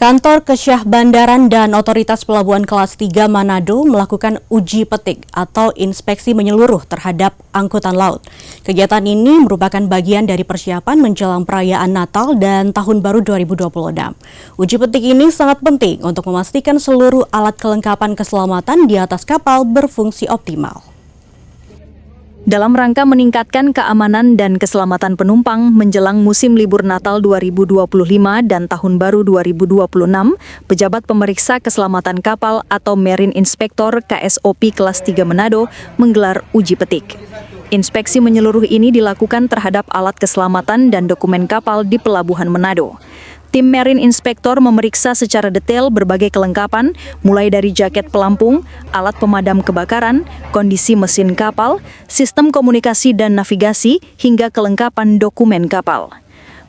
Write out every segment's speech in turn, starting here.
Kantor Kesyah Bandaran dan Otoritas Pelabuhan Kelas 3 Manado melakukan uji petik atau inspeksi menyeluruh terhadap angkutan laut. Kegiatan ini merupakan bagian dari persiapan menjelang perayaan Natal dan Tahun Baru 2026. Uji petik ini sangat penting untuk memastikan seluruh alat kelengkapan keselamatan di atas kapal berfungsi optimal. Dalam rangka meningkatkan keamanan dan keselamatan penumpang menjelang musim libur Natal 2025 dan Tahun Baru 2026, pejabat pemeriksa keselamatan kapal atau Marine Inspector KSOP Kelas 3 Manado menggelar uji petik. Inspeksi menyeluruh ini dilakukan terhadap alat keselamatan dan dokumen kapal di Pelabuhan Manado. Tim Marine Inspector memeriksa secara detail berbagai kelengkapan, mulai dari jaket pelampung, alat pemadam kebakaran, kondisi mesin kapal, sistem komunikasi dan navigasi, hingga kelengkapan dokumen kapal.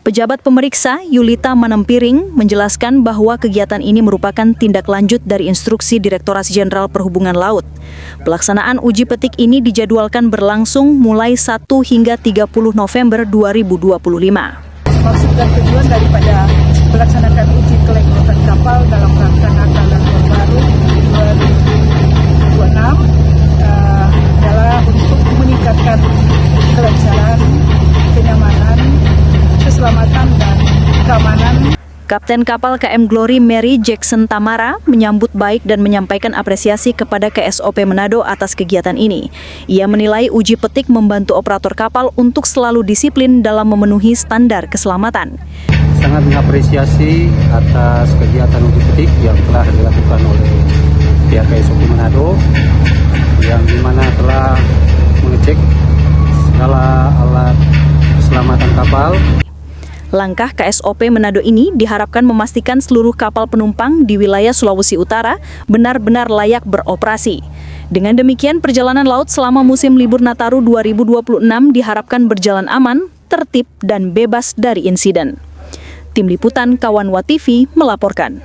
Pejabat pemeriksa Yulita Manempiring menjelaskan bahwa kegiatan ini merupakan tindak lanjut dari instruksi Direktorat Jenderal Perhubungan Laut. Pelaksanaan uji petik ini dijadwalkan berlangsung mulai 1 hingga 30 November 2025. Maksud dan tujuan daripada melaksanakan uji kelayakan kapal dalam rangka Natal dan Tahun Baru 2026 adalah untuk meningkatkan kelancaran, kenyamanan, keselamatan dan keamanan. Kapten kapal KM Glory Mary Jackson Tamara menyambut baik dan menyampaikan apresiasi kepada KSOP Manado atas kegiatan ini. Ia menilai uji petik membantu operator kapal untuk selalu disiplin dalam memenuhi standar keselamatan. Sangat mengapresiasi atas kegiatan uji petik yang telah dilakukan oleh pihak KSOP Manado, yang dimana telah mengecek segala alat keselamatan kapal. Langkah KSOP Manado ini diharapkan memastikan seluruh kapal penumpang di wilayah Sulawesi Utara benar-benar layak beroperasi. Dengan demikian, perjalanan laut selama musim libur Nataru 2026 diharapkan berjalan aman, tertib, dan bebas dari insiden. Tim Liputan Kawanwa TV melaporkan.